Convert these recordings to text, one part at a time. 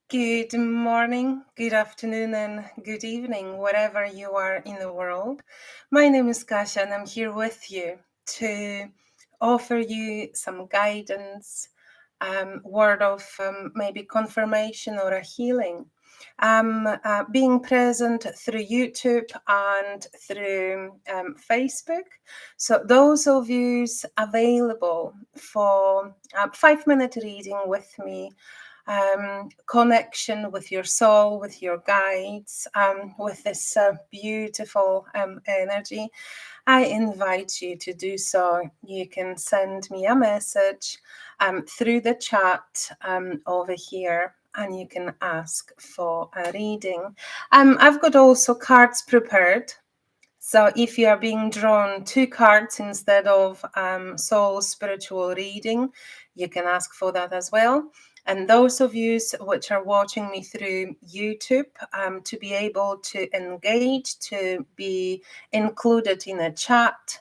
Good morning, good afternoon, and good evening, wherever you are in the world. My name is Kasia, and I'm here with you to offer you some guidance, word of maybe confirmation or a healing. Being present through YouTube and through Facebook. So those of you available for a 5-minute reading with me, connection with your soul, with your guides, with this beautiful energy, I invite you to do so. You can send me a message through the chat over here, and you can ask for a reading. I've got also cards prepared. So if you are being drawn 2 cards instead of soul spiritual reading, you can ask for that as well. And those of you which are watching me through YouTube, to be able to engage, to be included in a chat,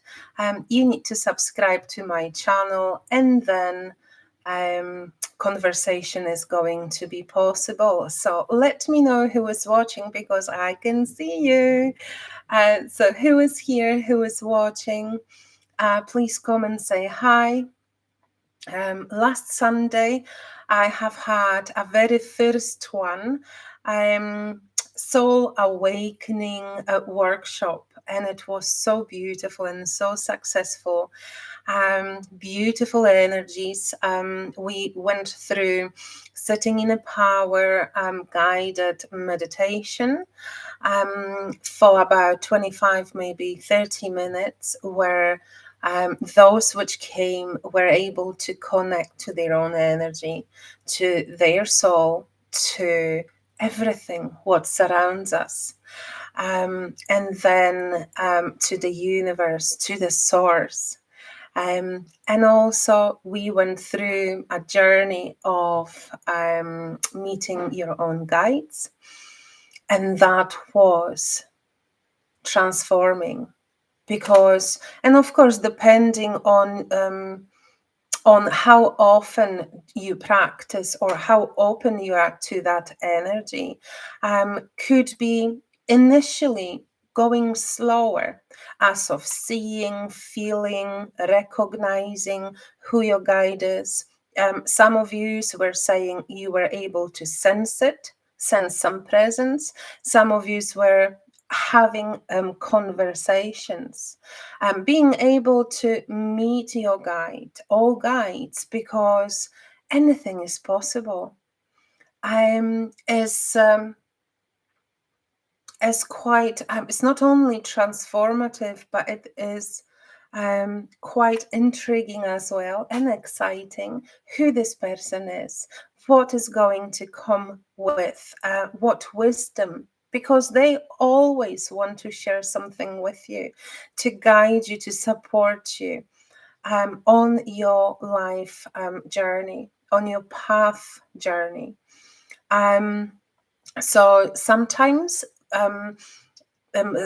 you need to subscribe to my channel, and then conversation is going to be possible. So let me know who is watching, because I can see you. So who is here, who is watching? Please come and say hi. Last Sunday, I have had a very first one, soul awakening workshop, and it was so beautiful and so successful. Beautiful energies. We went through sitting in a power guided meditation for about 25, maybe 30 minutes, where those which came were able to connect to their own energy, to their soul, to everything what surrounds us, and then to the universe, to the source. And also we went through a journey of meeting your own guides, and that was transforming, because, and of course, depending on how often you practice or how open you are to that energy, could be initially going slower, as of seeing, feeling, recognizing who your guide is. Some of you were saying you were able to sense it, sense some presence. Some of you were having conversations, being able to meet your guide, all guides, because anything is possible. Is quite, it's not only transformative, but it is quite intriguing as well, and exciting who this person is, what is going to come with, what wisdom, because they always want to share something with you, to guide you, to support you on your life journey, on your path journey. So sometimes a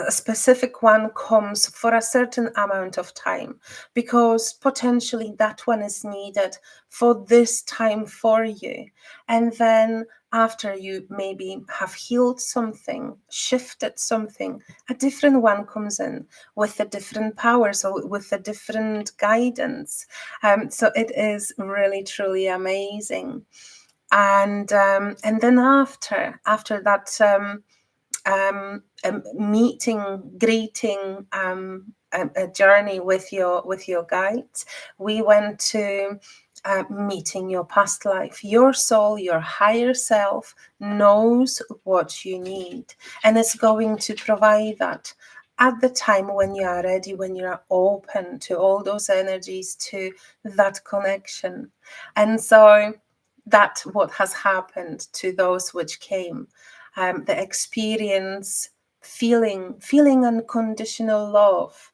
specific one comes for a certain amount of time, because potentially that one is needed for this time for you. And then after you maybe have healed something, shifted something, a different one comes in with a different power, so with a different guidance. So it is really, truly amazing. And then after that meeting, greeting, a journey with your guides, we went to meeting your past life. Your soul, your higher self, knows what you need, and it's going to provide that at the time when you are ready, when you are open to all those energies, to that connection. And so that's what has happened to those which came. The experience, feeling unconditional love.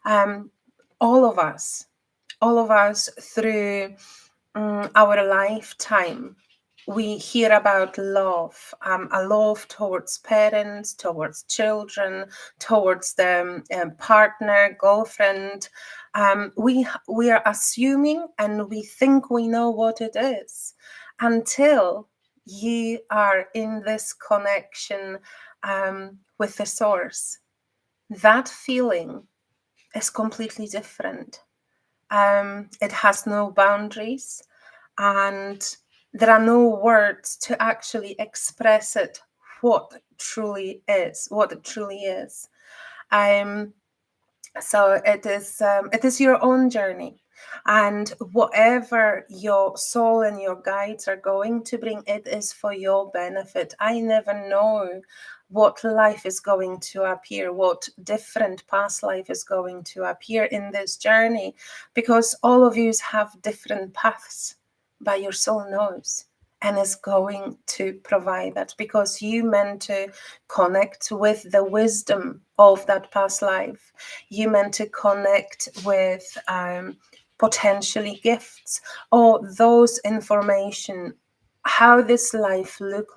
All of us through our lifetime, we hear about love, a love towards parents, towards children, towards the partner, girlfriend, We are assuming and we think we know what it is until you are in this connection with the source. That feeling is completely different. It has no boundaries, and there are no words to actually express it, what it truly is. So it is your own journey, and whatever your soul and your guides are going to bring, it is for your benefit. I never know what life is going to appear, what different past life is going to appear in this journey, because all of you have different paths, but your soul knows and is going to provide that, because you meant to connect with the wisdom of that past life. You meant to connect with potentially gifts or those information, how this life looked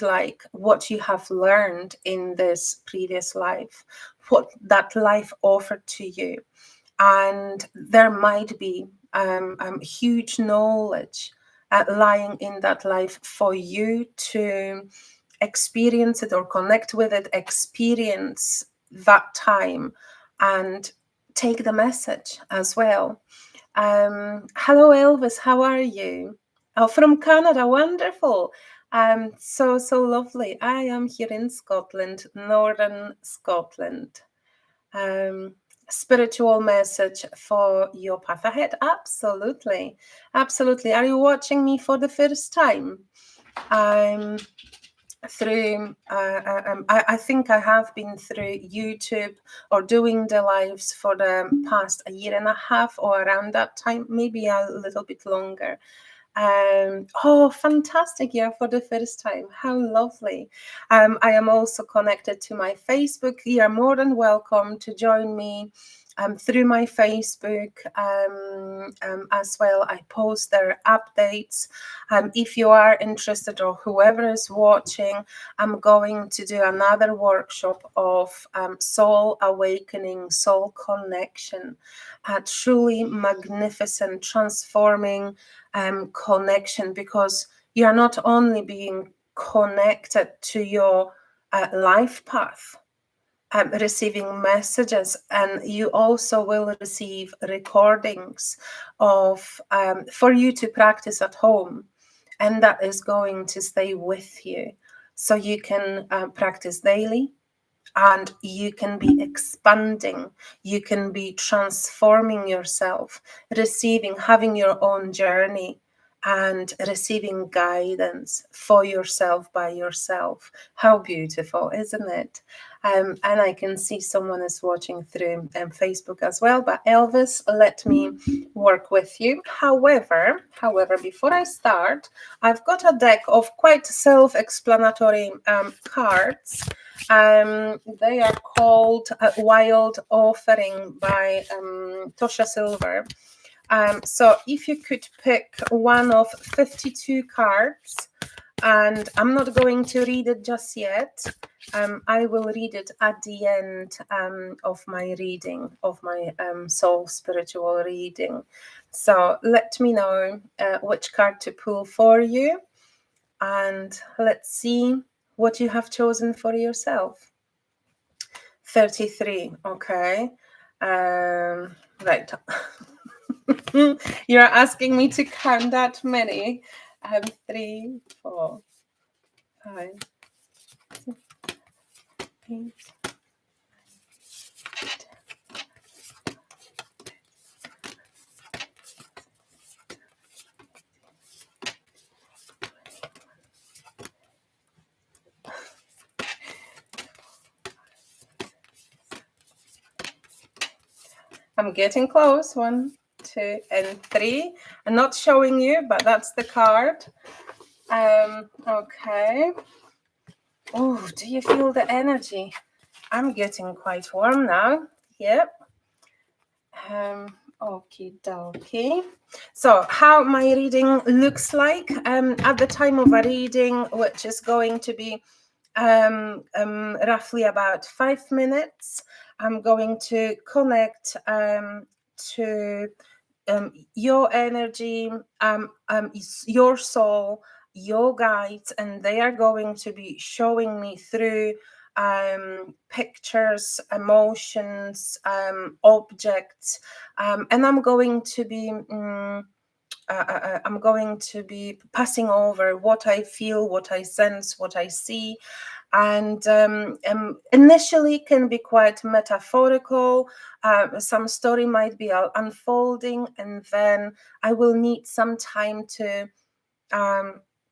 like, what you have learned in this previous life, what that life offered to you. And there might be huge knowledge lying in that life for you to experience it or connect with it, experience that time, and take the message as well. Hello, Elvis, how are you? Oh, from Canada, wonderful. So lovely. I am here in Scotland, Northern Scotland. Spiritual message for your path ahead. Absolutely. Are you watching me for the first time? Through I think I have been through YouTube or doing the lives for the past a year and a half or around that time, maybe a little bit longer. Oh, fantastic. Yeah, for the first time. How lovely. I am also connected to my Facebook. You are more than welcome to join me through my Facebook as well. I post their updates. If you are interested, or whoever is watching, I'm going to do another workshop of soul awakening, soul connection, a truly magnificent, transforming connection, because you are not only being connected to your life path, receiving messages, and you also will receive recordings of for you to practice at home, and that is going to stay with you, so you can practice daily, and you can be expanding, you can be transforming yourself, having your own journey, and receiving guidance for yourself by yourself. How beautiful, isn't it? And I can see someone is watching through Facebook as well. But Elvis, let me work with you. However, before I start, I've got a deck of quite self-explanatory cards. They are called Wild Offering by Tosha Silver. So if you could pick one of 52 cards, and I'm not going to read it just yet. I will read it at the end of my reading, of my soul spiritual reading. So let me know which card to pull for you, and let's see what you have chosen for yourself. 33, okay. Right. You're asking me to count that many. 3, 4, 5, 6, 8. I'm getting close. 1, 2, and 3. I'm not showing you, but that's the card. Okay. Oh, do you feel the energy? I'm getting quite warm now. Yep. Okie dokie. So how my reading looks like at the time of a reading, which is going to be roughly about 5 minutes. I'm going to connect to your energy, your soul, your guides, and they are going to be showing me through pictures, emotions, objects, and I'm going to be passing over what I feel, what I sense, what I see, and initially can be quite metaphorical. Some story might be unfolding, and then I will need some time to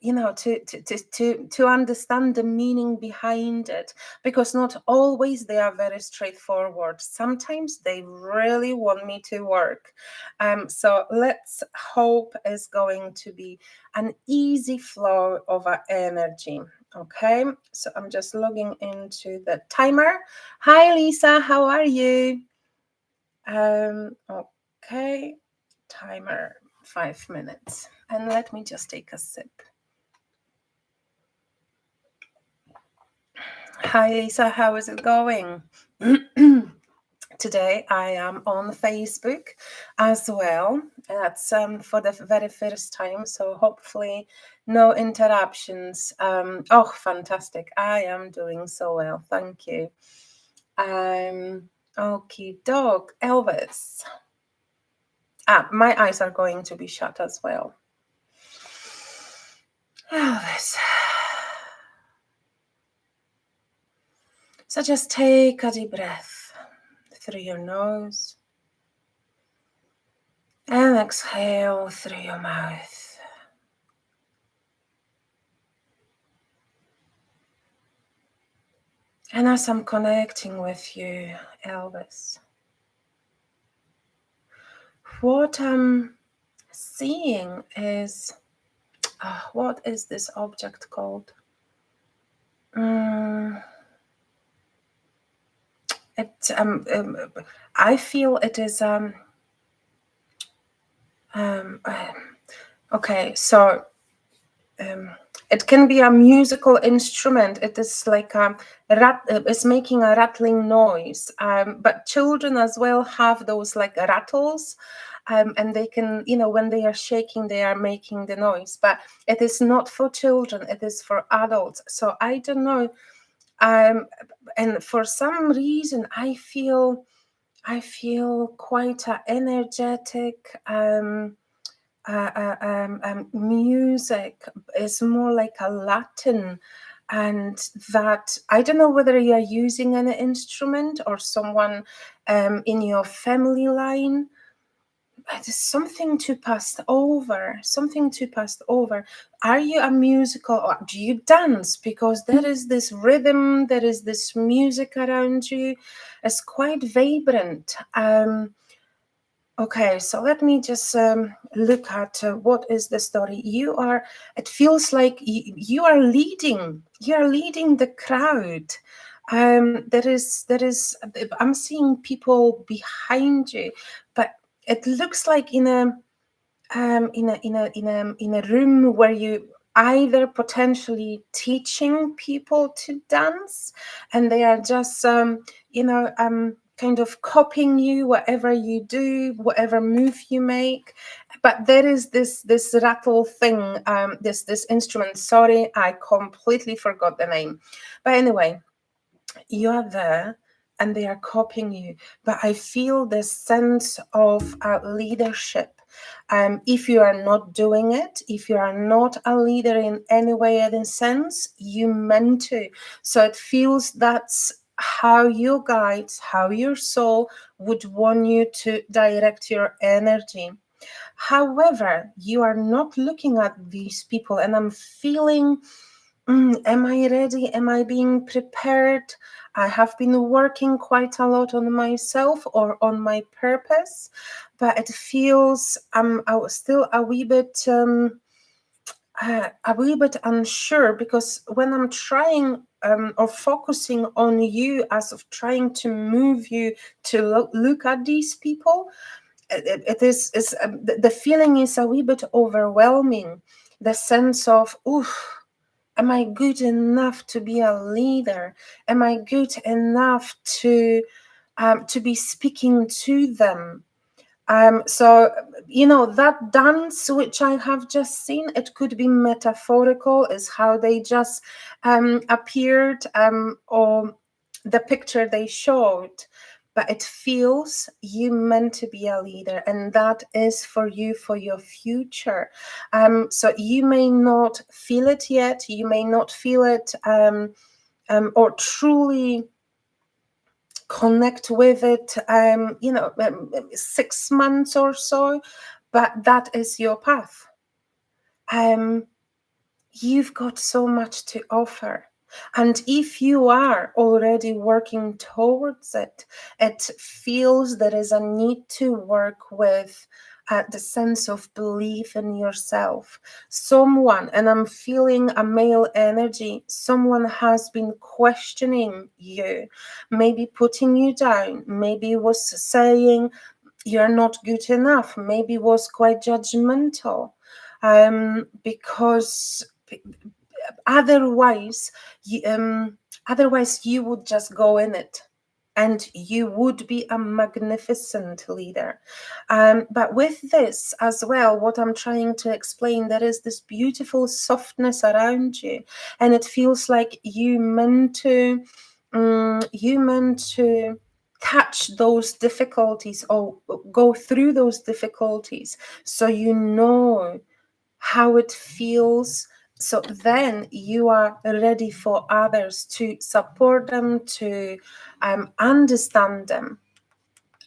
to understand the meaning behind it, because not always they are very straightforward. Sometimes they really want me to work. So let's hope is going to be an easy flow of our energy. Okay, so I'm just logging into the timer. Hi Lisa, how are you? Okay, timer 5 minutes, and let me just take a sip. Hi Lisa, how is it going? Today I am on Facebook as well. That's for the very first time, so hopefully no interruptions. Oh, fantastic. I am doing so well, thank you. Okay, dog, Elvis. My eyes are going to be shut as well. Elvis. So just take a deep breath through your nose and exhale through your mouth. And as I'm connecting with you, Elvis, what I'm seeing is, what is this object called? I feel it is okay, so it can be a musical instrument. It is like it's making a rattling noise. But children as well have those like rattles, and they can, when they are shaking, they are making the noise. But it is not for children. It is for adults. So I don't know. And for some reason, I feel quite energetic. Music is more like a Latin, and that I don't know whether you are using an instrument or someone in your family line. It is something to pass over. Are you a musical, or do you dance? Because there is this rhythm, there is this music around you. It's quite vibrant. Okay, so let me just look at what is the story. It feels like you are leading the crowd. I'm seeing people behind you, but it looks like in a room where you either potentially teaching people to dance, and they are just kind of copying you, whatever you do, whatever move you make. But there is this rattle thing, this instrument. Sorry, I completely forgot the name. But anyway, you are there and they are copying you. But I feel this sense of leadership. If you are not doing it, if you are not a leader in any way or sense, you meant to. So it feels that's how your guides, how your soul would want you to direct your energy. However, you are not looking at these people, and I'm feeling, am I ready? Am I being prepared? I have been working quite a lot on myself or on my purpose, but it feels I'm still a wee bit unsure, because when I'm trying or focusing on you, as of trying to move you to look at these people, it is the feeling is a wee bit overwhelming. The sense of, oof, am I good enough to be a leader? Am I good enough to to be speaking to them. So, you know, that dance which I have just seen, it could be metaphorical, is how they just appeared, or the picture they showed. But it feels you meant to be a leader, and that is for you, for your future. So you may not feel it yet, you may not feel it or truly connect with it, 6 months or so, but that is your path. You've got so much to offer. And if you are already working towards it, it feels there is a need to work with the sense of belief in yourself. Someone, and I'm feeling a male energy, someone has been questioning you, maybe putting you down, maybe was saying you're not good enough, maybe was quite judgmental, because otherwise you would just go in it and you would be a magnificent leader. But with this as well, what I'm trying to explain, there is this beautiful softness around you, and it feels like you meant to catch those difficulties or go through those difficulties, so you know how it feels, so then you are ready for others to support them, to understand them.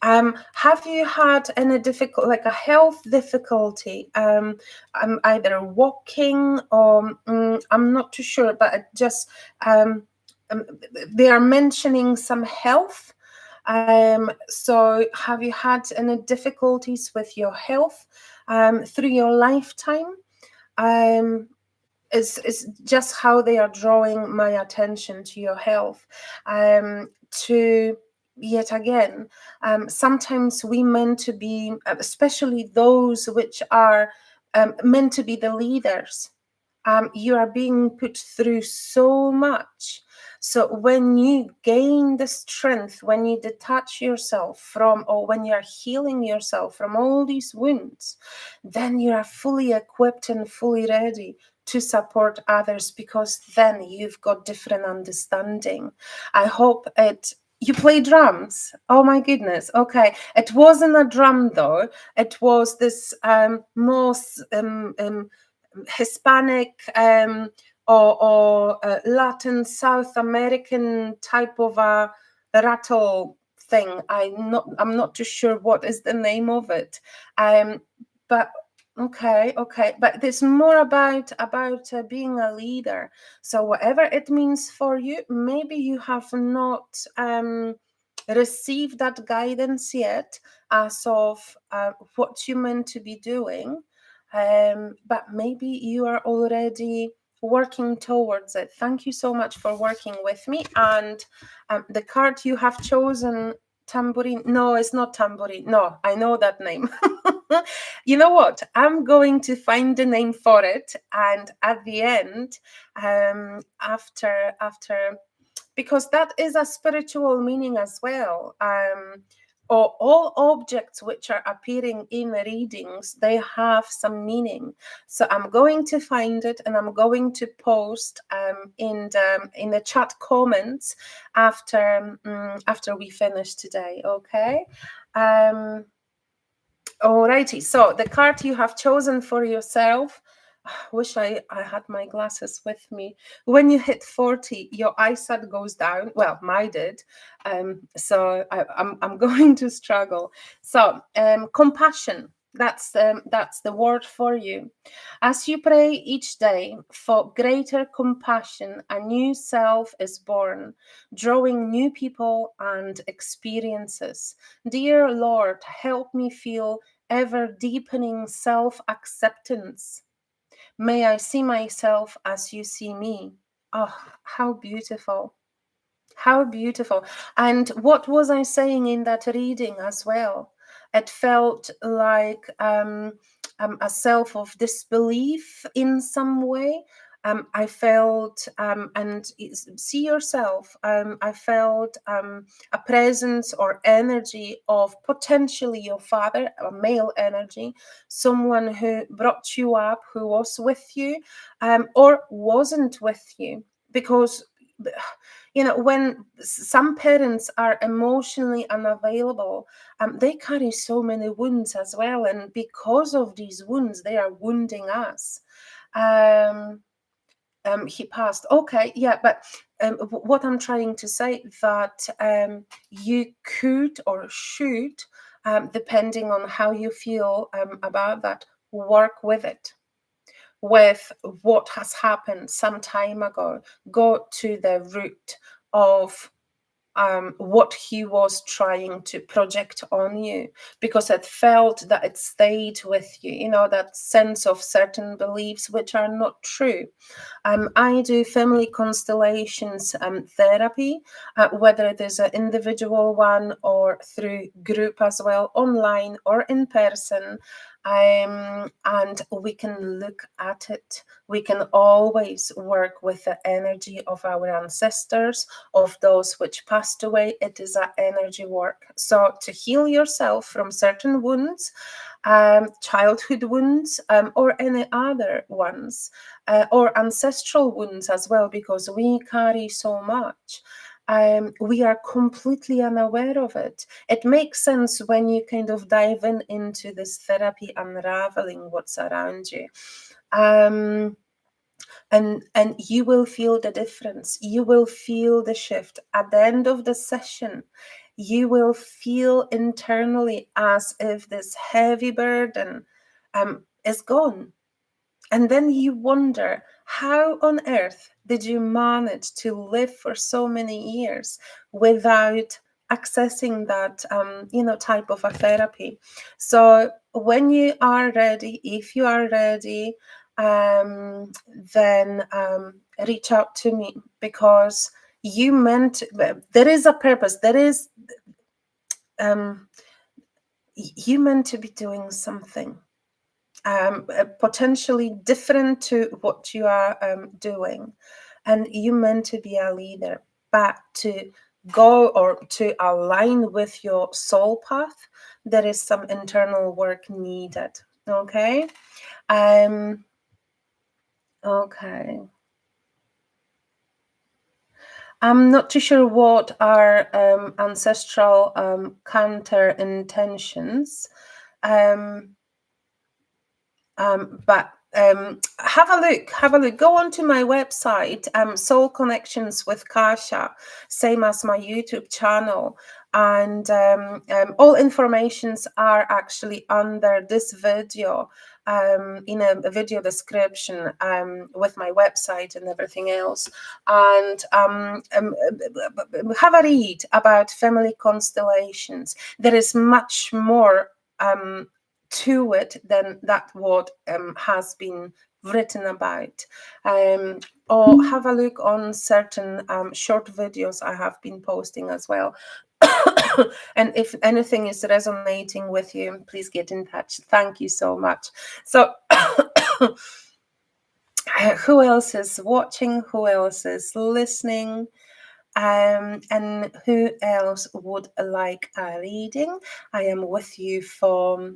Have you had any difficult, like a health difficulty, either walking or I'm not too sure, but it just they are mentioning some health. So have you had any difficulties with your health through your lifetime? Is just how they are drawing my attention to your health. To yet again, sometimes we meant to be, especially those which are meant to be the leaders. You are being put through so much. So when you gain the strength, when you detach yourself from, or when you're healing yourself from all these wounds, then you are fully equipped and fully ready to support others, because then you've got different understanding. I hope it. You play drums? Oh my goodness. Okay. It wasn't a drum though. It was this most Hispanic or Latin South American type of a rattle thing. I'm not too sure what is the name of it. But okay, but there's more about being a leader. So whatever it means for you, maybe you have not received that guidance yet as of what you meant to be doing, but maybe you are already working towards it. Thank you so much for working with me. And the card you have chosen, tambourine. No, it's not tambourine. No, I know that name. You know what? I'm going to find the name for it, and at the end, after, because that is a spiritual meaning as well. Or all objects which are appearing in readings, they have some meaning. So I'm going to find it, and I'm going to post in the chat comments after we finish today. Okay. Alrighty, so the card you have chosen for yourself, wish I had my glasses with me. When you hit 40, your eyesight goes down. Well, mine did. So I'm going to struggle. So compassion, that's the word for you. As you pray each day for greater compassion, a new self is born, drawing new people and experiences. Dear Lord, help me feel ever deepening self-acceptance. May I see myself as you see me. Oh, how beautiful. How beautiful. And what was I saying in that reading as well? It felt like a self of disbelief in some way. I felt, and see yourself, I felt a presence or energy of potentially your father, a male energy, someone who brought you up, who was with you, or wasn't with you. Because, when some parents are emotionally unavailable, they carry so many wounds as well. And because of these wounds, they are wounding us. He passed. Okay, yeah, but what I'm trying to say that you could or should, depending on how you feel about that, work with it, with what has happened some time ago. Go to the root of what he was trying to project on you, because it felt that it stayed with you, that sense of certain beliefs which are not true. I do family constellations therapy, whether it is an individual one or through group as well, online or in person. And we can look at it. We can always work with the energy of our ancestors, of those which passed away. It is an energy work. So to heal yourself from certain wounds, childhood wounds, or any other ones, or ancestral wounds as well, because we carry so much. We are completely unaware of it. It makes sense when you kind of dive into this therapy, unraveling what's around you. And you will feel the difference. You will feel the shift at the end of the session. You will feel internally as if this heavy burden is gone. And then you wonder, how on earth did you manage to live for so many years without accessing that, type of a therapy? So when you are ready, if you are ready, then reach out to me, because there is a purpose. You meant to be doing something potentially different to what you are doing, and you meant to be a leader, but to go or to align with your soul path, there is some internal work needed. Okay. Okay. I'm not too sure what are ancestral counter intentions. But have a look, go onto my website, Soul Connections with Kasha, same as my YouTube channel, and all informations are actually under this video, in a video description, with my website and everything else. And have a read about family constellations. There is much more to it than that what has been written about, or have a look on certain short videos I have been posting as well. And if anything is resonating with you, please get in touch. Thank you so much. So who else is watching? Who else is listening? And who else would like a reading? I am with you for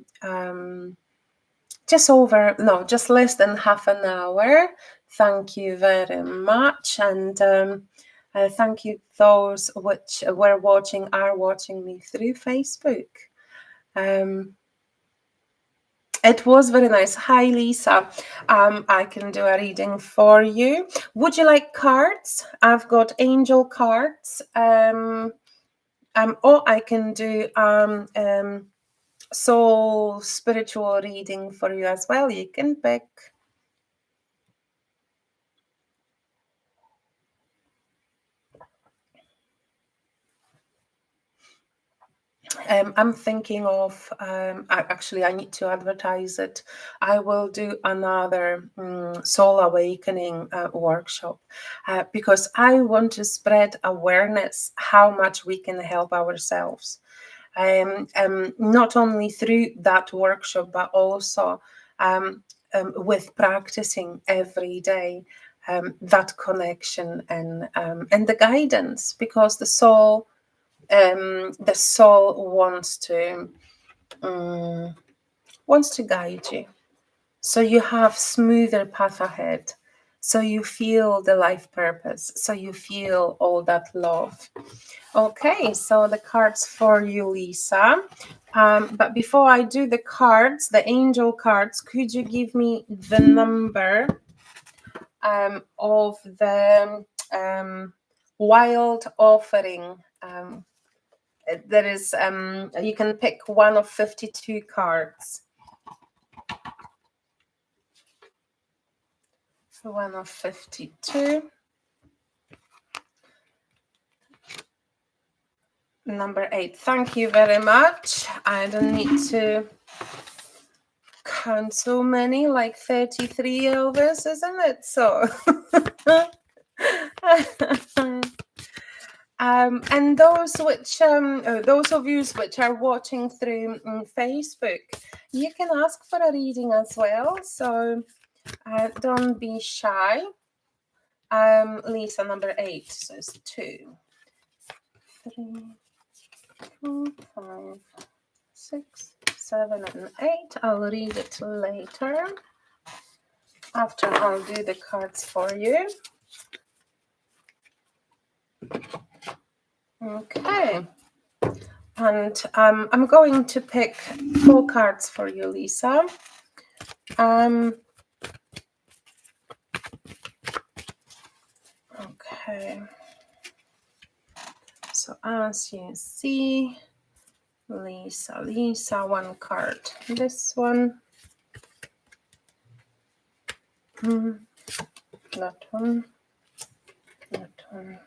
just less than half an hour. Thank you very much. And thank you those which are watching me through Facebook. It was very nice. Hi, Lisa. I can do a reading for you. Would you like cards? I've got angel cards. Or I can do soul spiritual reading for you as well. You can pick. I'm thinking of, I need to advertise it. I will do another soul awakening workshop, because I want to spread awareness how much we can help ourselves. Not only through that workshop, but also with practicing every day. that connection and the guidance, because the soul wants to guide you, so you have smoother path ahead, so you feel the life purpose, so you feel all that love. Okay, so the cards for you, Lisa. But before I do the cards, the angel cards, could you give me the number of the wild offering? There is, you can pick one of 52 cards. One of 52. Number 8. Thank you very much. I don't need to count so many, like 33 of us, isn't it? So, and those of you which are watching through Facebook, you can ask for a reading as well. So, don't be shy. Lisa, number 8 says 2, 3, 4, 5, 6, 7, and 8. I'll read it later after I'll do the cards for you. Okay. And I'm going to pick 4 cards for you, Lisa. Okay. So as you see, Lisa, 1 card. This one. That one. That one.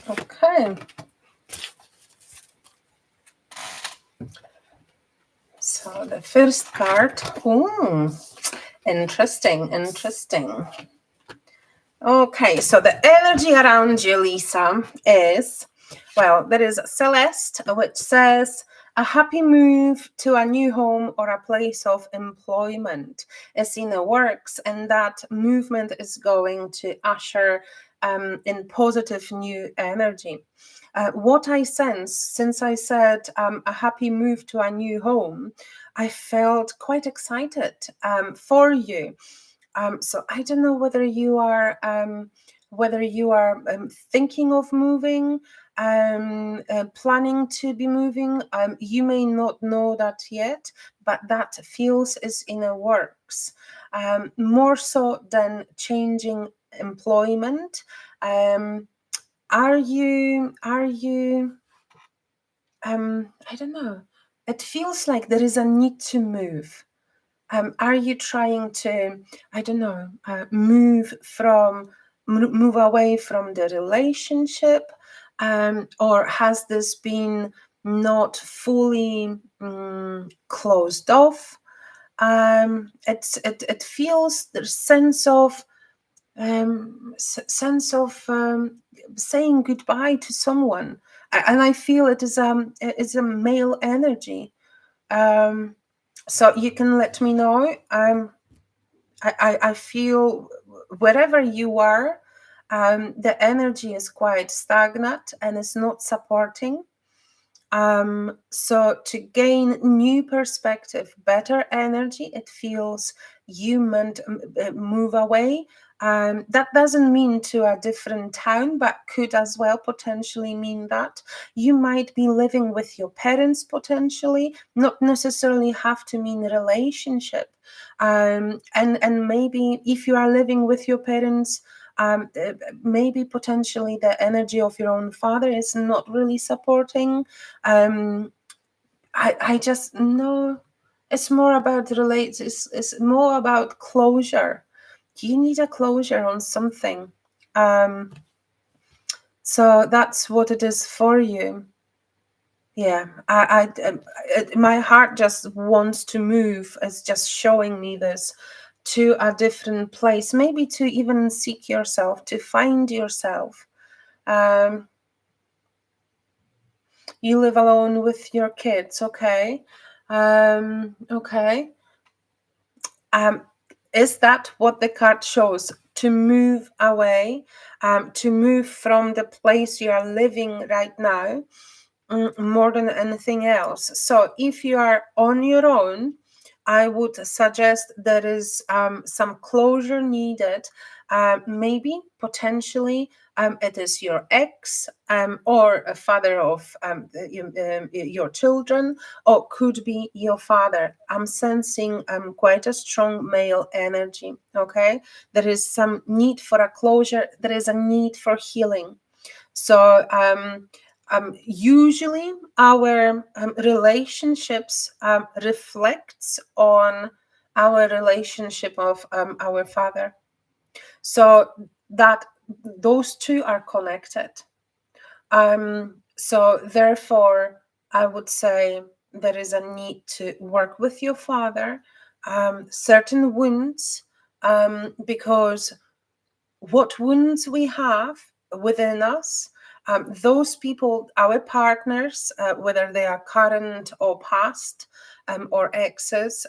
Okay. So the first card. Interesting. Okay, so the energy around you, Lisa, is, well, there is Celeste, which says a happy move to a new home or a place of employment is in the works, and that movement is going to usher in positive new energy. What I sense, since I said a happy move to a new home, I felt quite excited for you. So I don't know whether you are thinking of moving, planning to be moving. You may not know that yet, but that feels is in the works. More so than changing employment. Are you? I don't know. It feels like there is a need to move. Are you trying to, I don't know, move away from the relationship, or has this been not fully closed off? It feels the sense of saying goodbye to someone, and I feel it is a male energy. So you can let me know. I feel wherever you are, the energy is quite stagnant and is not supporting. So to gain new perspective, better energy, it feels you meant move away. That doesn't mean to a different town, but could as well potentially mean that you might be living with your parents, potentially, not necessarily have to mean relationship. And maybe if you are living with your parents, maybe potentially the energy of your own father is not really supporting. I just know it's more about it's more about closure. You need a closure on something. So that's what it is for you. Yeah, my heart just wants to move. It's just showing me this to a different place, maybe to even seek yourself, to find yourself. You live alone with your kids, okay? Okay. Is that what the card shows? To move away, to move from the place you are living right now, more than anything else. So if you are on your own, I would suggest there is some closure needed. Maybe potentially it is your ex, or a father of your children, or could be your father. I'm sensing quite a strong male energy. Okay, there is some need for a closure. There is a need for healing. So usually our relationships reflects on our relationship of our father. So that those two are connected. So therefore, I would say there is a need to work with your father, certain wounds, because what wounds we have within us, those people, our partners, whether they are current or past, or exes,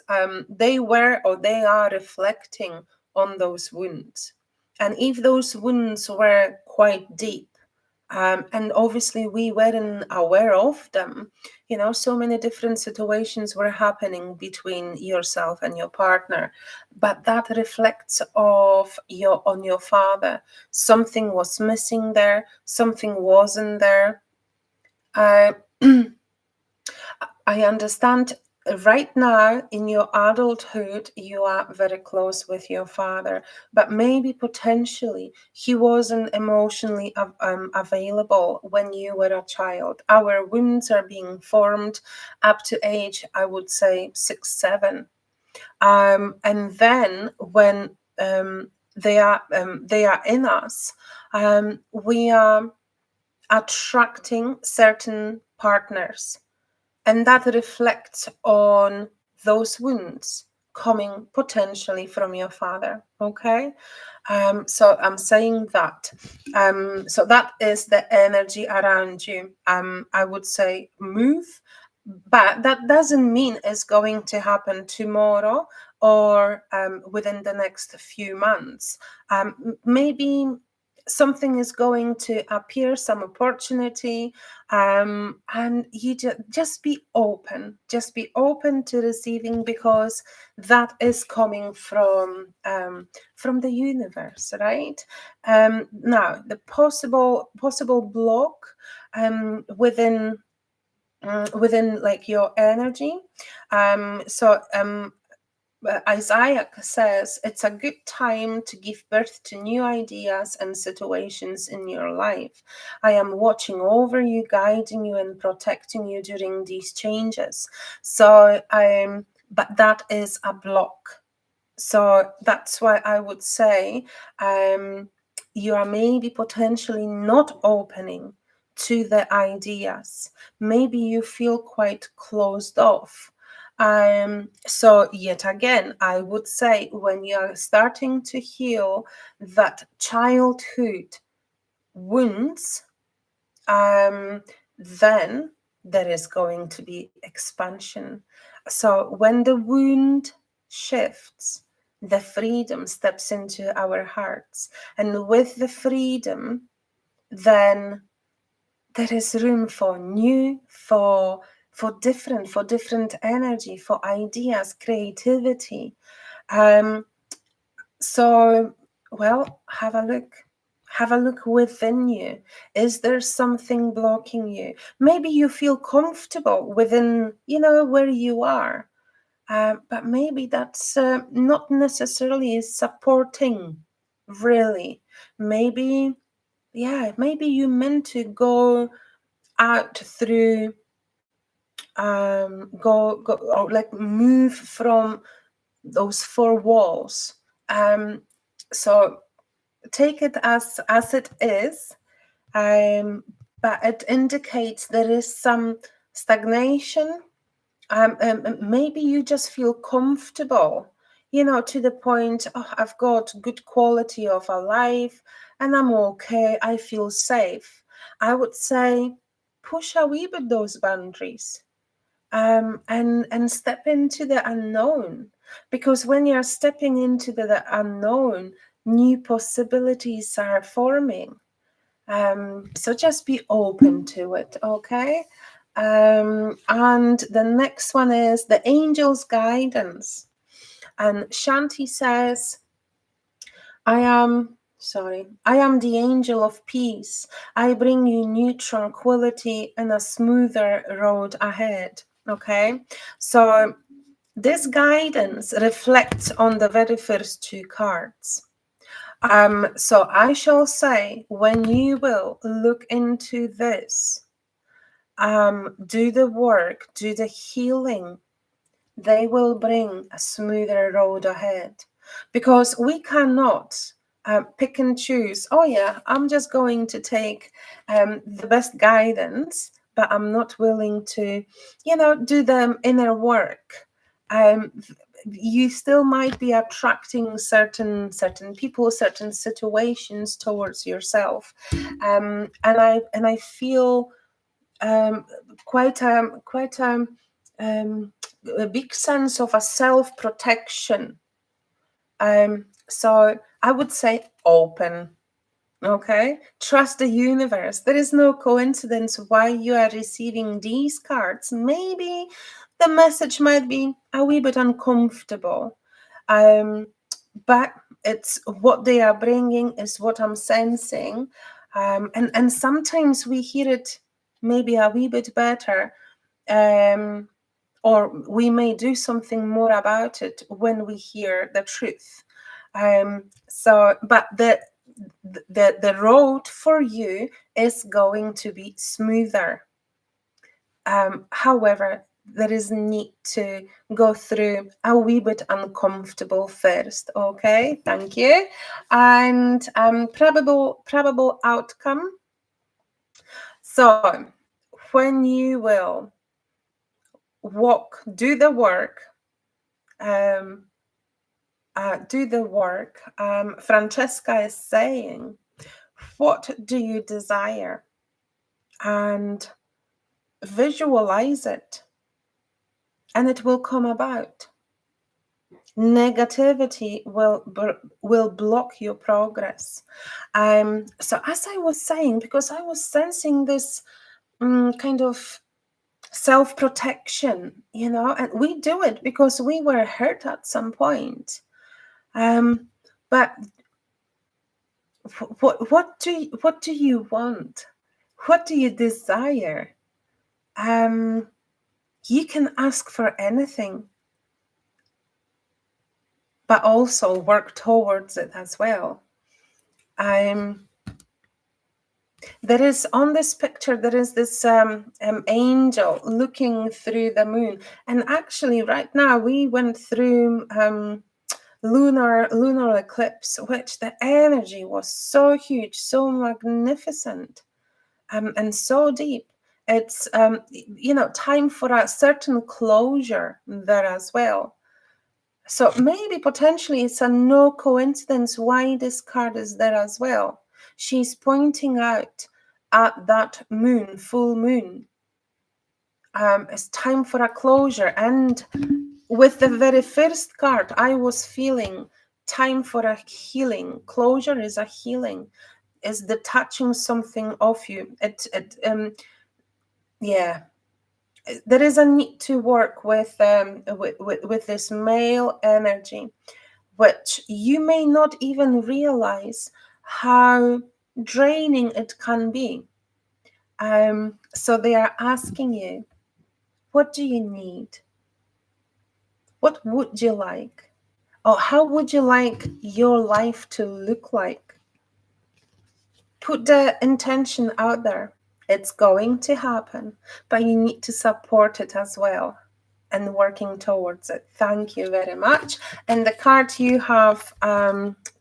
they were or they are reflecting on those wounds. And if those wounds were quite deep, and obviously we weren't aware of them, so many different situations were happening between yourself and your partner, but that reflects on your father. Something was missing there, something wasn't there. I I understand. Right now in your adulthood you are very close with your father, but maybe potentially he wasn't emotionally available when you were a child. Our wounds are being formed up to age, I would say, 6, 7, and then when they are in us, we are attracting certain partners, and that reflects on those wounds coming potentially from your father. Okay, so I'm saying that. So that is the energy around you. I would say move, but that doesn't mean it's going to happen tomorrow or within the next few months. Maybe something is going to appear, some opportunity, and you just be open. Just be open to receiving, because that is coming from the universe, right? Now the possible block within like your energy. So Isaiah says it's a good time to give birth to new ideas and situations in your life. I am watching over you, guiding you, and protecting you during these changes. So, but that is a block. So that's why I would say you are maybe potentially not opening to the ideas. Maybe you feel quite closed off. So yet again, I would say when you are starting to heal that childhood wounds, then there is going to be expansion. So when the wound shifts, the freedom steps into our hearts, and with the freedom, then there is room for new, for different energy, for ideas, creativity. So, well, have a look. Have a look within you. Is there something blocking you? Maybe you feel comfortable within, where you are, but maybe that's not necessarily supporting, really. Maybe, maybe you meant to go out through, go, or like move from those four walls. So take it as it is, but it indicates there is some stagnation. Maybe you just feel comfortable, to the point, oh, I've got good quality of a life and I'm okay, I feel safe. I would say push a wee bit those boundaries. and step into the unknown, because when you're stepping into the unknown, new possibilities are forming. So just be open to it, okay? And the next one is the angel's guidance. And Shanti says, I am the angel of peace. I bring you new tranquility and a smoother road ahead. Okay, so this guidance reflects on the very first two cards. So I shall say, when you will look into this, do the work, do the healing, they will bring a smoother road ahead, because we cannot pick and choose. Oh yeah, I'm just going to take the best guidance, but I'm not willing to, do the inner work. You still might be attracting certain people, certain situations towards yourself, and I feel quite a big sense of a self-protection. So I would say open. Okay, trust the universe. There is no coincidence why you are receiving these cards. Maybe the message might be a wee bit uncomfortable, but it's what they are bringing is what I'm sensing, and sometimes we hear it maybe a wee bit better, or we may do something more about it when we hear the truth. But the road for you is going to be smoother. However, there is need to go through a wee bit uncomfortable first. Okay, thank you. And probable outcome. So when you will do the work, Francesca is saying, what do you desire? And visualize it, and it will come about. Negativity will block your progress. So as I was saying, because I was sensing this kind of self-protection, and we do it because we were hurt at some point. But what do you want? What do you desire? You can ask for anything, but also work towards it as well. There is on this picture, there is this angel looking through the moon, and actually right now we went through lunar eclipse, which the energy was so huge, so magnificent, and so deep. It's time for a certain closure there as well. So maybe potentially it's a no coincidence why this card is there as well. She's pointing out at that moon, full moon. It's time for a closure. And with the very first card, I was feeling time for a healing. Closure is a healing. Is detaching something of you. There is a need to work with this male energy, which you may not even realize how draining it can be. So they are asking you, what do you need? What would you like? Or how would you like your life to look like? Put the intention out there. It's going to happen, but you need to support it as well and working towards it. Thank you very much. And the card you have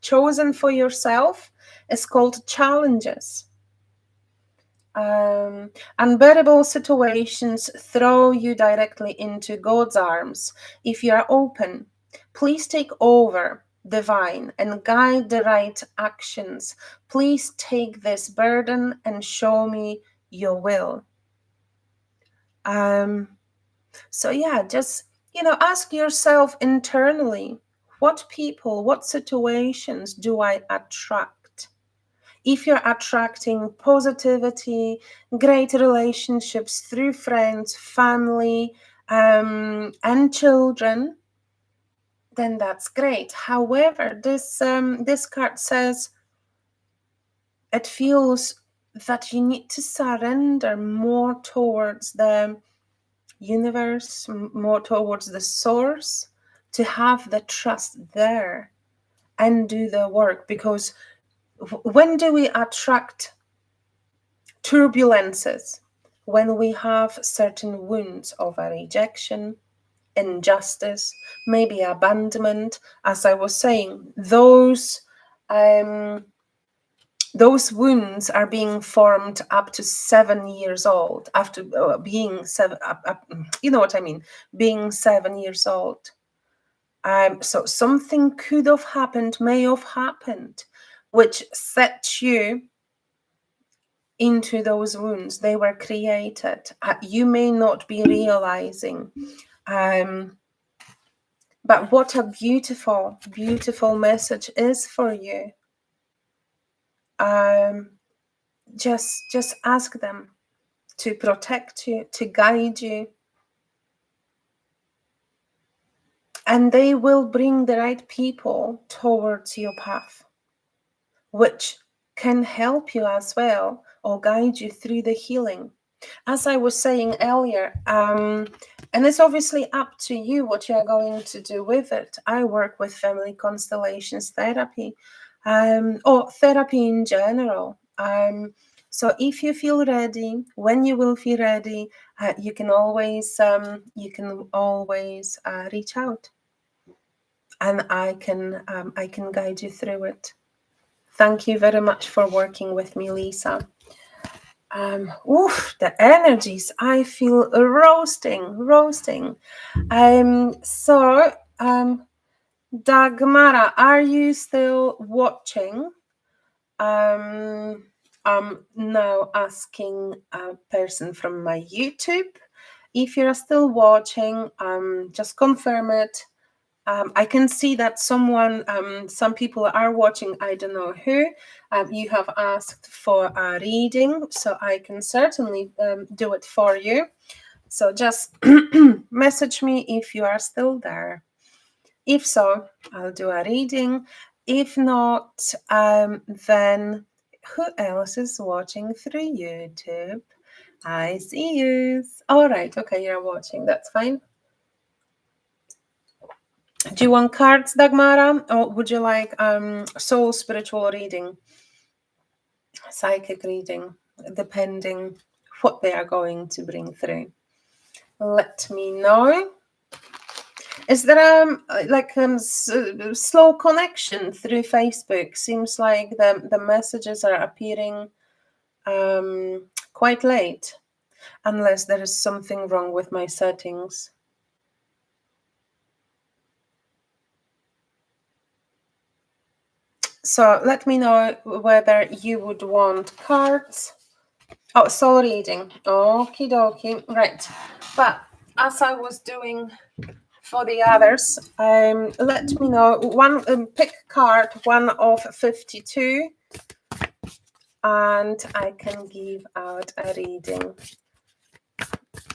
chosen for yourself is called Challenges. Unbearable situations throw you directly into God's arms. If you are open, please take over, divine, and guide the right actions. Please take this burden and show me your will. So yeah, just, ask yourself internally, what people, what situations do I attract? If you're attracting positivity, great relationships through friends, family, and children, then that's great. However, this card says it feels that you need to surrender more towards the universe, more towards the source, to have the trust there and do the work. Because when do we attract turbulences? When we have certain wounds of a rejection, injustice, maybe abandonment. As I was saying, those wounds are being formed up to 7 years old, after being seven, you know what I mean, being 7 years old. So something could have happened, may have happened, which set you into those wounds. They were created. You may not be realizing. But what a beautiful, beautiful message is for you. Just ask them to protect you, to guide you. And they will bring the right people towards your path, which can help you as well, or guide you through the healing. As I was saying earlier, and it's obviously up to you what you're going to do with it. I work with family constellations therapy, or therapy in general. So if you feel ready, when you will feel ready, you can always reach out, and I can guide you through it. Thank you very much for working with me, Lisa. The energies, I feel roasting. Dagmara, are you still watching? I'm now asking a person from my YouTube. If you're still watching, just confirm it. I can see that some people are watching, I don't know who. You have asked for a reading, so I can certainly do it for you. So just message me if you are still there. If so, I'll do a reading. If not, then who else is watching through YouTube? I see you. All right, okay, you're watching, that's fine. Do you want cards, Dagmara, or would you like soul spiritual reading, psychic reading, depending what they are going to bring through? Let me know. Is there slow connection through Facebook? Seems like the messages are appearing quite late, unless there is something wrong with my settings. So let me know whether you would want cards. Oh, soul reading. Okie dokie. Right. But as I was doing for the others, let me know. Pick card 1 of 52, and I can give out a reading.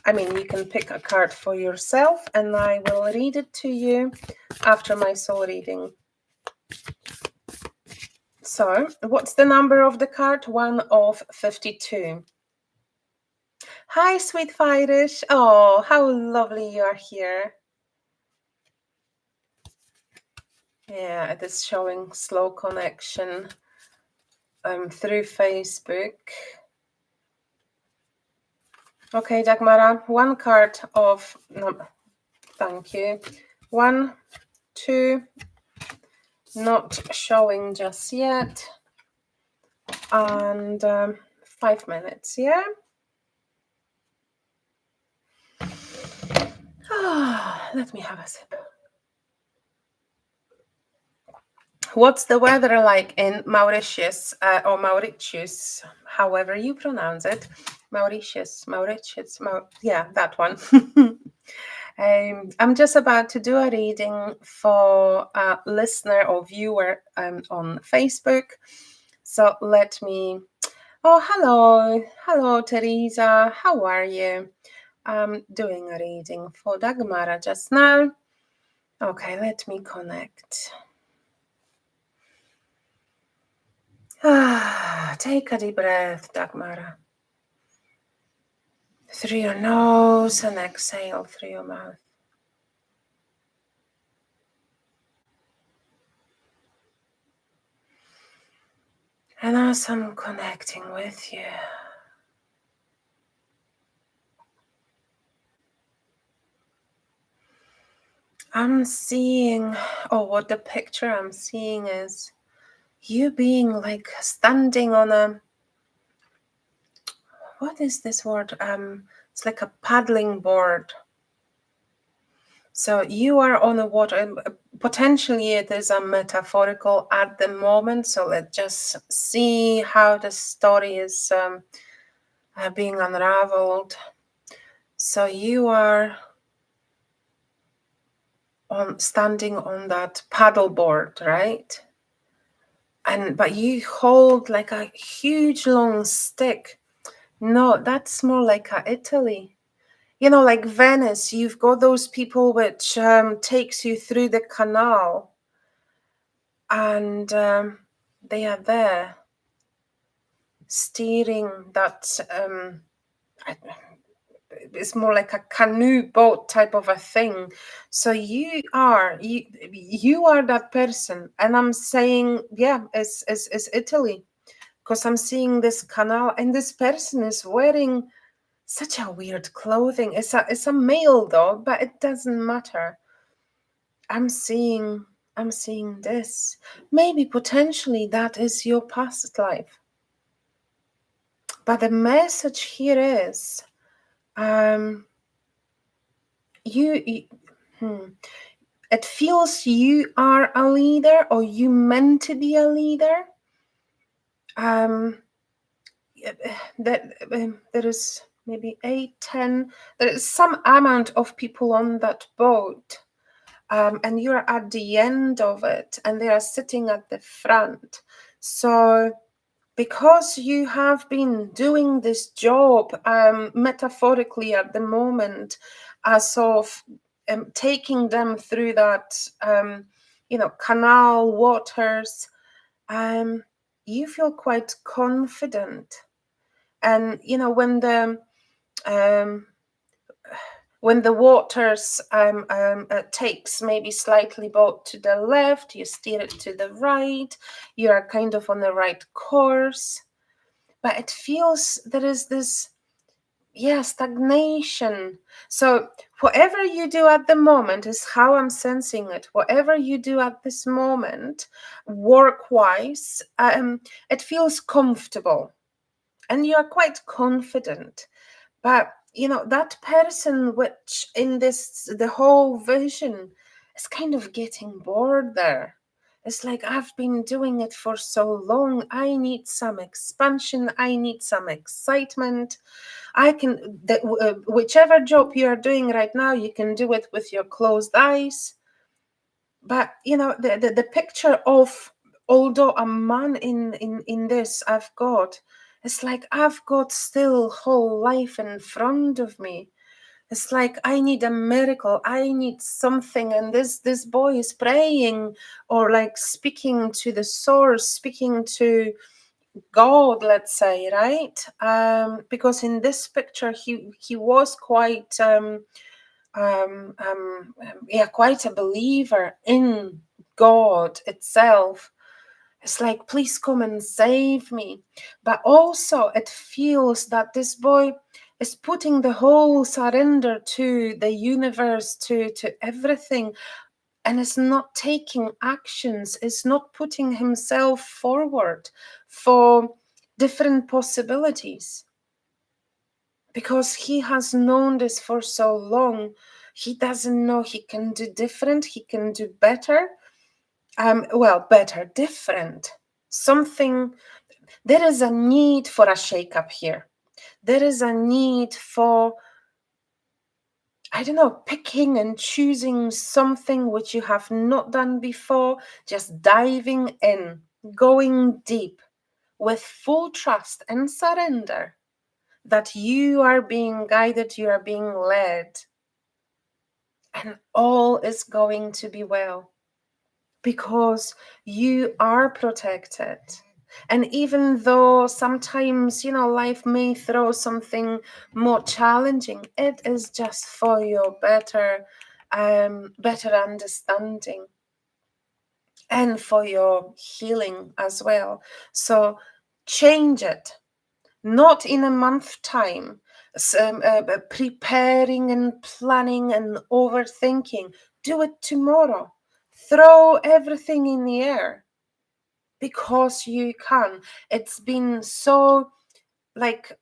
I mean, you can pick a card for yourself, and I will read it to you after my soul reading. So, what's the number of the card? 1 of 52. Hi, sweet Firish. Oh, how lovely you are here. Yeah, it is showing slow connection through Facebook. Okay, Dagmara, 1 card of... No, thank you. 1, 2, not showing just yet. And 5 minutes, yeah? Let me have a sip. What's the weather like in Mauritius, or Mauritius, however you pronounce it? Mauritius, yeah, that one. I'm just about to do a reading for a listener or viewer on Facebook. So let me. Oh, hello. Hello, Teresa. How are you? I'm doing a reading for Dagmara just now. Okay, let me connect. Take a deep breath, Dagmara. Through your nose and exhale through your mouth. And as I'm connecting with you, I'm seeing, or what the picture I'm seeing is you being like standing on a, what is this word? It's like a paddling board. So you are on the water, and potentially it is a metaphorical at the moment. So let's just see how the story is being unraveled. So you are standing on that paddle board, right? But you hold like a huge long stick. No, that's more like a Italy. You know, like Venice, you've got those people which takes you through the canal, and they are there steering that. It's more like a canoe boat type of a thing. So you are that person, and I'm saying, yeah, it's Italy, because I'm seeing this canal, and this person is wearing such a weird clothing. It's a male though, but it doesn't matter. I'm seeing this. Maybe potentially that is your past life. But the message here is you it feels you are a leader, or you meant to be a leader. There is maybe 8, 10. There is some amount of people on that boat, and you're at the end of it, and they are sitting at the front. So because you have been doing this job metaphorically at the moment, as of taking them through that canal waters, you feel quite confident. And um, when the waters takes maybe slightly boat to the left, you steer it to the right, you are kind of on the right course. But it feels there is this stagnation. So whatever you do at the moment is how I'm sensing it. Whatever you do at this moment, work-wise, it feels comfortable, and you are quite confident. But that person which in the whole vision is kind of getting bored there. It's like, I've been doing it for so long. I need some expansion. I need some excitement. Whichever job you are doing right now, you can do it with your closed eyes. But the picture of, although a man in this I've got, it's like I've got still whole life in front of me. It's like I need a miracle, I need something. And this boy is praying, or like speaking to the source, speaking to God, let's say, right? Because in this picture he was quite quite a believer in God itself. It's like, please come and save me. But also it feels that this boy is putting the whole surrender to the universe, to everything, and is not taking actions, is not putting himself forward for different possibilities. Because he has known this for so long, he doesn't know he can do different, he can do better. Better, different. Something, there is a need for a shake-up here. There is a need for I don't know, picking and choosing something which you have not done before, just diving in, going deep with full trust and surrender that you are being guided, you are being led, and all is going to be well because you are protected. And even though sometimes, life may throw something more challenging, it is just for your better understanding and for your healing as well. So change it, not in a month time, preparing and planning and overthinking. Do it tomorrow. Throw everything in the air because you can. It's been so like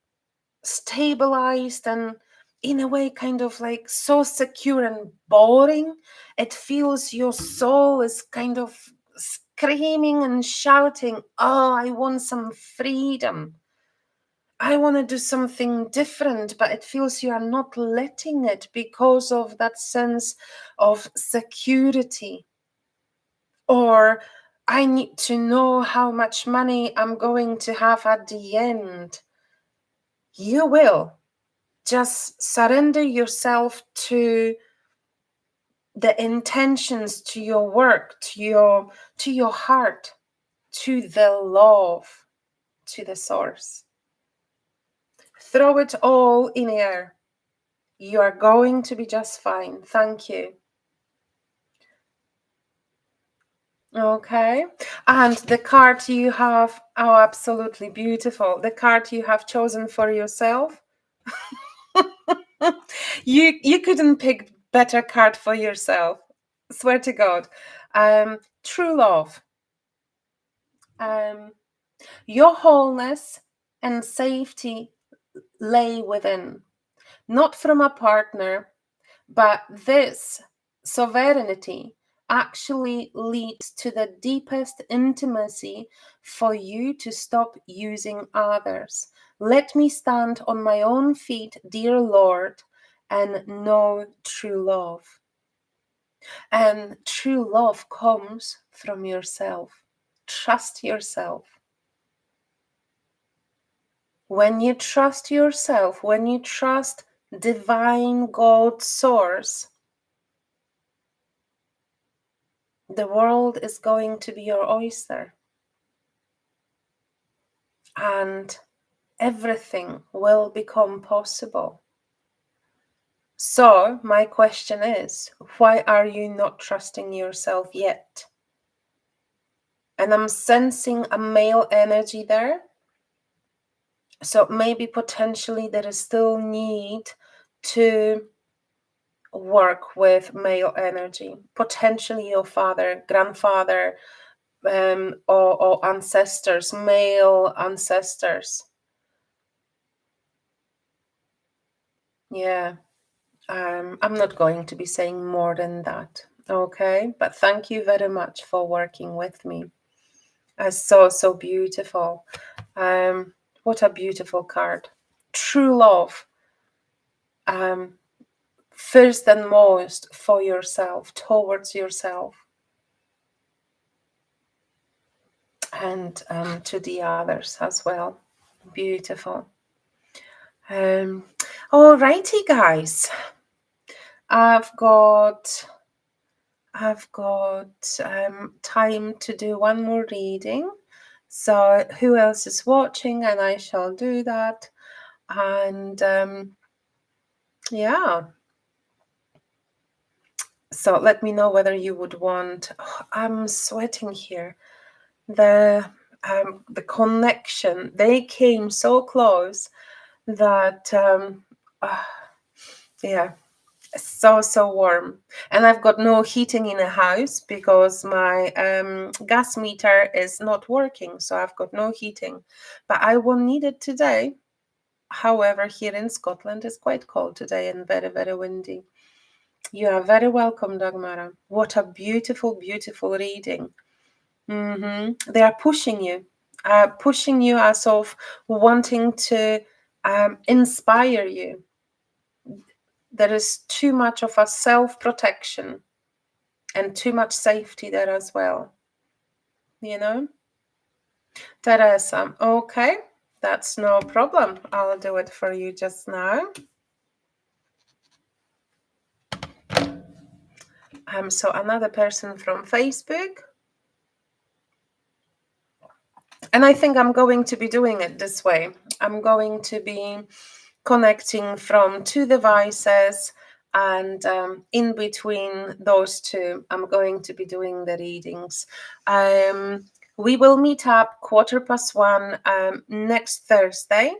stabilized and in a way kind of like so secure and boring. It feels your soul is kind of screaming and shouting, oh, I want some freedom. I want to do something different, but it feels you are not letting it because of that sense of security. Or I need to know how much money I'm going to have at the end. You will. Just surrender yourself to the intentions, to your work, to your heart, to the love, to the source. Throw it all in air. You are going to be just fine. Thank you. Okay. And the card you have, oh, absolutely beautiful. The card you have chosen for yourself. You couldn't pick better card for yourself. Swear to God. True love. Your wholeness and safety lay within, not from a partner, but this sovereignty actually leads to the deepest intimacy for you to stop using others. Let me stand on my own feet, dear Lord, and know true love. And true love comes from yourself. Trust yourself. When you trust yourself, when you trust divine God source, the world is going to be your oyster. And everything will become possible. So, my question is, why are you not trusting yourself yet? And I'm sensing a male energy there. So maybe potentially there is still need to work with male energy. Potentially your father, grandfather, or ancestors, male ancestors. Yeah, I'm not going to be saying more than that. Okay, but thank you very much for working with me. So beautiful. What a beautiful card. True love. First and most for yourself, towards yourself, and to the others as well. Beautiful. Alrighty, guys. I've got time to do one more reading. So who else is watching? And I shall do that. And yeah. So let me know whether you would want. Oh, I'm sweating here. The connection. They came so close that yeah. So warm, and I've got no heating in the house because my gas meter is not working, so I've got no heating, but I will need it today. However, here in Scotland it's quite cold today and very, very windy. You are very welcome, Dagmara. What a beautiful reading. They are pushing you as of wanting to inspire you. there is too much of a self-protection and too much safety there as well. You know? Teresa, okay, that's no problem. I'll do it for you just now. So another person from Facebook. And I think I'm going to be doing it this way. I'm going to be connecting from 2 devices, and in between those two, I'm going to be doing the readings. We will meet up 1:15 next Thursday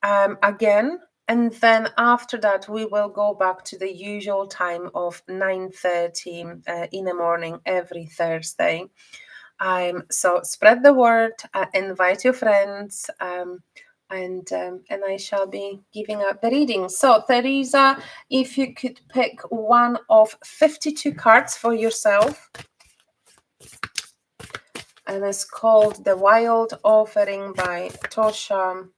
again. And then after that, we will go back to the usual time of 9:30 in the morning every Thursday. So spread the word, invite your friends, and I shall be giving out the reading. So Teresa, if you could pick one of 52 cards for yourself, and it's called The Wild Offering by Tosha.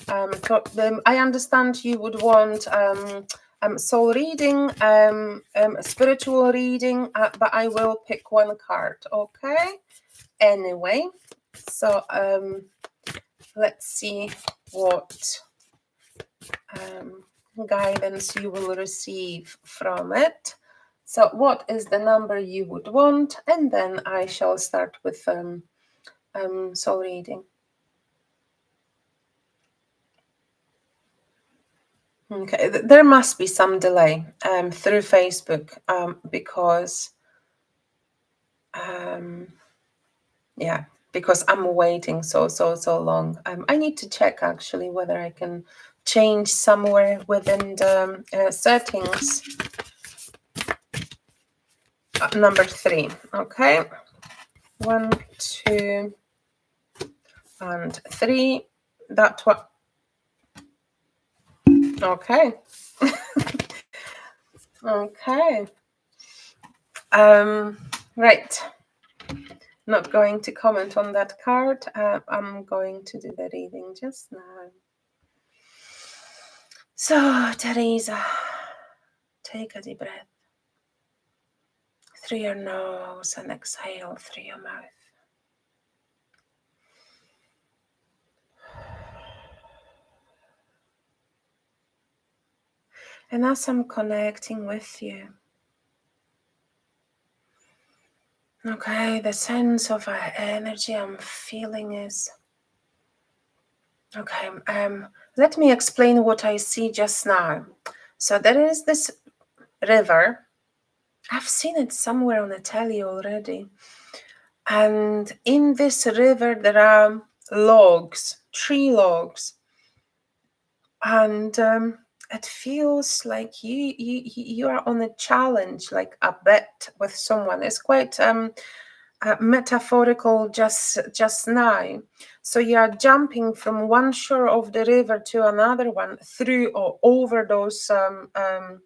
I understand you would want soul reading, spiritual reading, but I will pick one card, okay? Anyway, so let's see what guidance you will receive from it. So what is the number you would want? And then I shall start with soul reading. Okay, there must be some delay through Facebook because yeah, because I'm waiting so long. I need to check actually whether I can change somewhere within the settings. Number 3, okay. 1, 2, and 3. That one. Okay. Okay. Right. Not going to comment on that card. I'm going to do the reading just now. So, Teresa, take a deep breath through your nose and exhale through your mouth. And as I'm connecting with you, okay, the sense of energy I'm feeling is, okay, let me explain what I see just now. So there is this river. I've seen it somewhere on the telly already. And in this river, there are logs, tree logs. And it feels like you are on a challenge, like a bet with someone. It's quite metaphorical just now. So you are jumping from one shore of the river to another one, through or over those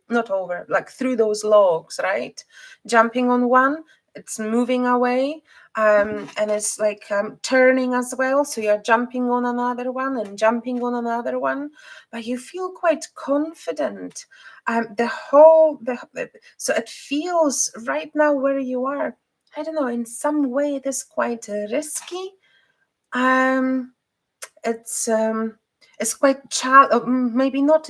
not over, like through those logs, right? Jumping on one, it's moving away, and it's like turning as well. So you're jumping on another one and jumping on another one, but you feel quite confident. So it feels right now where you are, I don't know, in some way it is quite risky. It's quite maybe not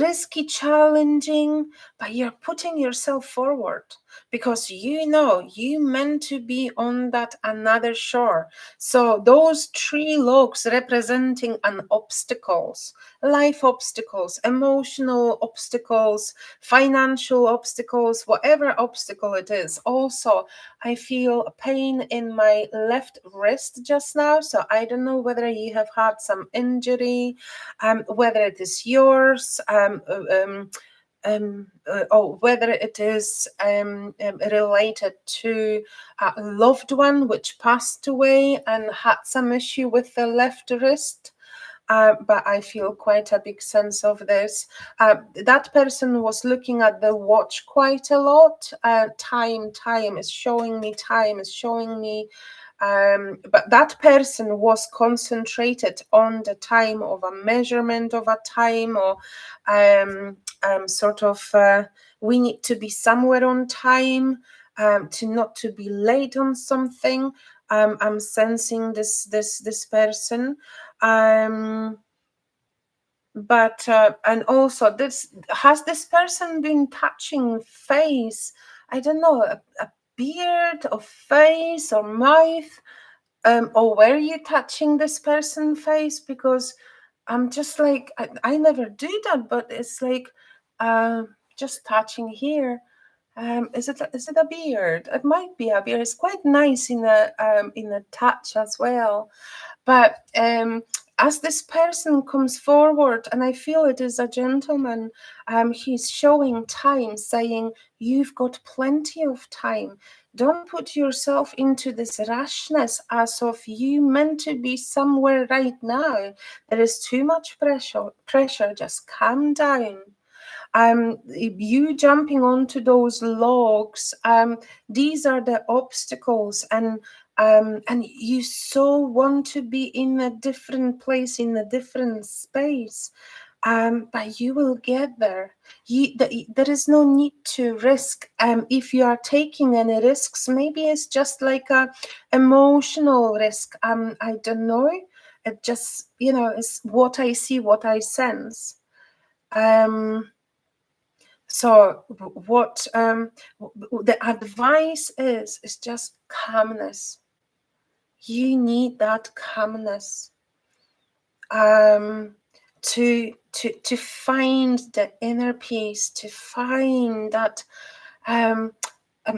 risky, challenging, but you're putting yourself forward because you know you meant to be on that another shore. So those 3 logs representing an obstacles, life obstacles, emotional obstacles, financial obstacles, whatever obstacle it is. Also, I feel pain in my left wrist just now, so I don't know whether you have had some injury, whether it is yours, or whether it is related to a loved one which passed away and had some issue with the left wrist. But I feel quite a big sense of this. That person was looking at the watch quite a lot. Time is showing me But that person was concentrated on the time of a measurement of a time, or sort of we need to be somewhere on time, to not to be late on something. I'm sensing this person. But and also, this person been touching face, I don't know, a beard or face or mouth, or were you touching this person face? Because I'm just like, I never do that, but it's like just touching here. Is it a beard? It might be a beard. It's quite nice in a touch as well. But as this person comes forward, and I feel it is a gentleman, he's showing time, saying, you've got plenty of time. Don't put yourself into this rashness as of you meant to be somewhere right now. There is too much pressure. Just calm down. You jumping onto those logs, these are the obstacles, and you so want to be in a different place, in a different space, but you will get there. There is no need to risk. If you are taking any risks, maybe it's just like a emotional risk. I don't know. It just, it's what I see, what I sense. So what the advice is just calmness. You need that calmness to find the inner peace, to find that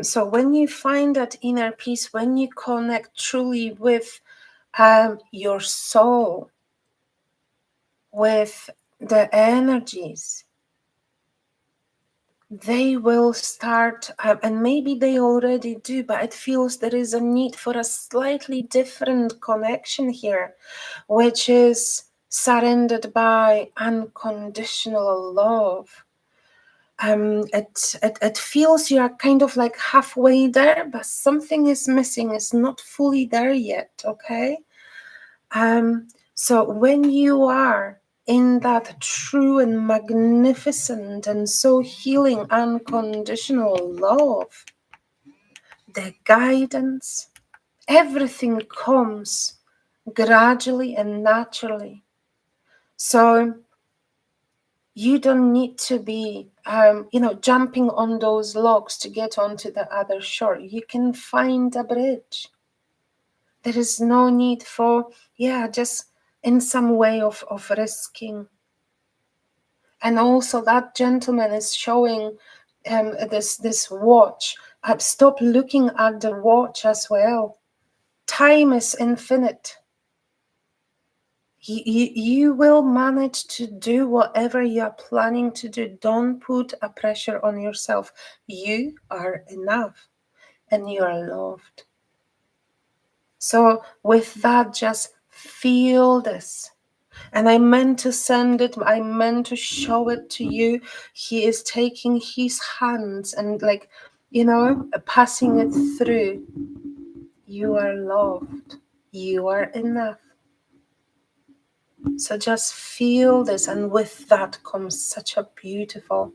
so when you find that inner peace, when you connect truly with your soul, with the energies, they will start, and maybe they already do, but it feels there is a need for a slightly different connection here, which is surrendered by unconditional love. It feels you are kind of like halfway there, but something is missing. It's not fully there yet, okay? So when you are in that true and magnificent and so healing unconditional love, the guidance, everything comes gradually and naturally. So you don't need to be, jumping on those logs to get onto the other shore. You can find a bridge. There is no need for, just in some way of risking. And also that gentleman is showing this watch. Stop looking at the watch as well. Time is infinite. You will manage to do whatever you're planning to do. Don't put a pressure on yourself. You are enough and you are loved. So with that, just feel this. And I meant to send it, I meant to show it to you. He is taking his hands and passing it through. You are loved. You are enough. So just feel this, and with that comes such a beautiful,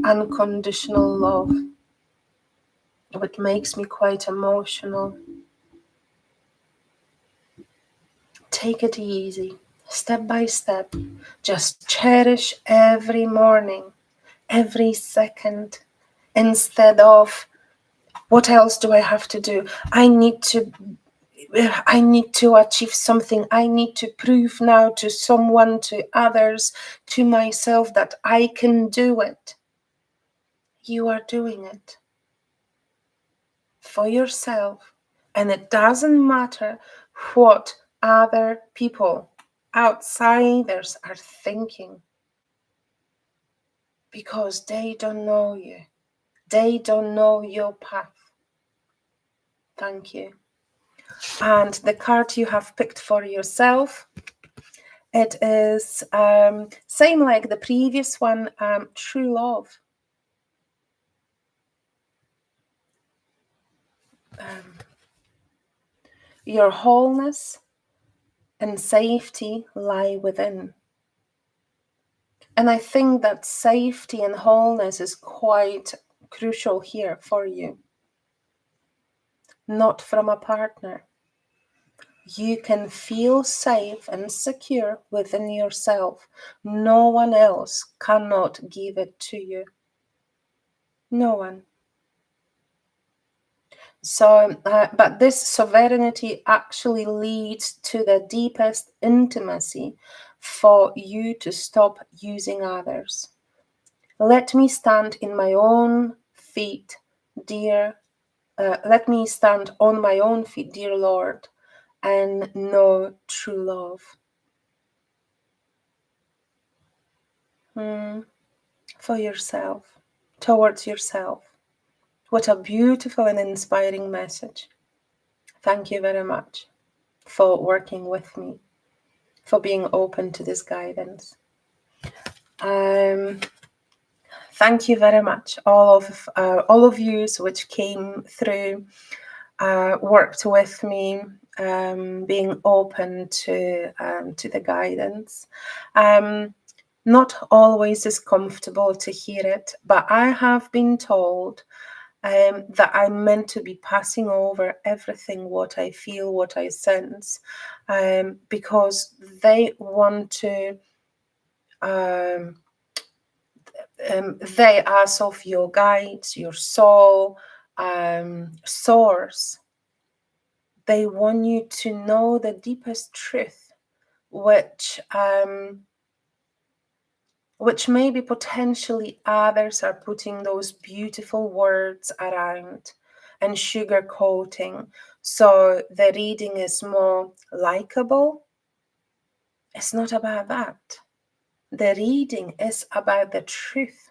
unconditional love. It makes me quite emotional. Take it easy, step by step. Just cherish every morning, every second, instead of, what else do I have to do? I need to achieve something. I need to prove now to someone, to others, to myself that I can do it. You are doing it for yourself, and it doesn't matter what other people, outsiders, are thinking, because they don't know you. They don't know your path. Thank you. And the card you have picked for yourself, it is same like the previous one, true love. Your wholeness and safety lie within. And I think that safety and wholeness is quite crucial here for you. Not from a partner. You can feel safe and secure within yourself. No one else cannot give it to you. No one. So, but this sovereignty actually leads to the deepest intimacy for you to stop using others. Let me stand in my own feet, dear. Let me stand on my own feet, dear Lord, and know true love. For yourself, towards yourself. What a beautiful and inspiring message. Thank you very much for working with me, for being open to this guidance. Thank you very much, all of you which came through, worked with me, being open to the guidance. Not always is comfortable to hear it, but I have been told that I'm meant to be passing over everything, what I feel, what I sense, because they want to, they are sort of your guides, your soul, source. They want you to know the deepest truth, which maybe potentially others are putting those beautiful words around and sugarcoating. So the reading is more likable. It's not about that. The reading is about the truth.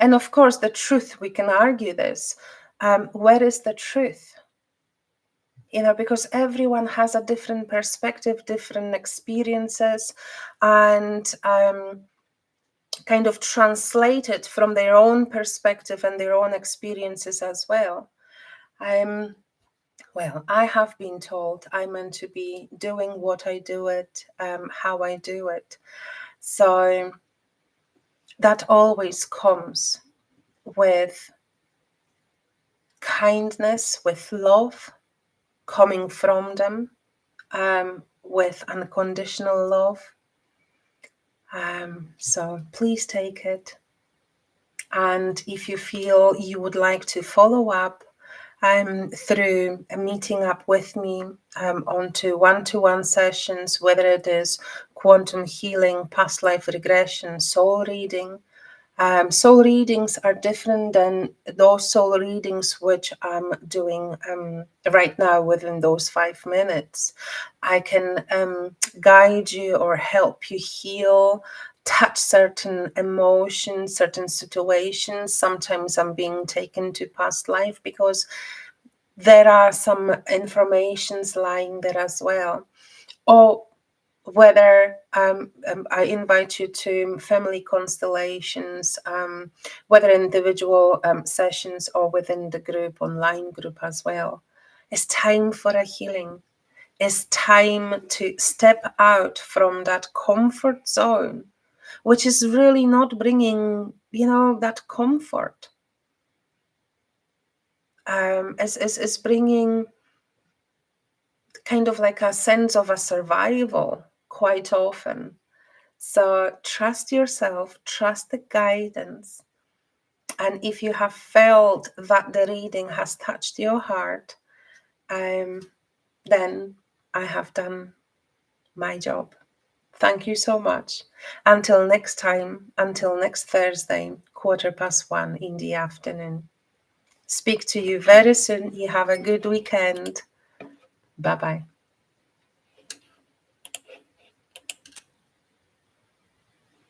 And of course, the truth, we can argue this. Where is the truth? Because everyone has a different perspective, different experiences, and kind of translate it from their own perspective and their own experiences as well. Well, I have been told I'm meant to be doing what I do it, how I do it. So that always comes with kindness, with love coming from them, with unconditional love. So please take it. And if you feel you would like to follow up through meeting up with me onto one-to-one sessions, whether it is quantum healing, past life regression, soul reading. Soul readings are different than those soul readings which I'm doing right now within those 5 minutes. I can guide you or help you heal, touch certain emotions, certain situations. Sometimes I'm being taken to past life because there are some informations lying there as well. Or whether I invite you to family constellations, whether individual sessions or within the group, online group as well. It's time for a healing. It's time to step out from that comfort zone, which is really not bringing, that comfort. It's bringing kind of like a sense of a survival quite often. So trust yourself, trust the guidance. And if you have felt that the reading has touched your heart, then I have done my job. Thank you so much. Until next time, until next Thursday, 1:15 in the afternoon. Speak to you very soon. You have a good weekend. Bye-bye.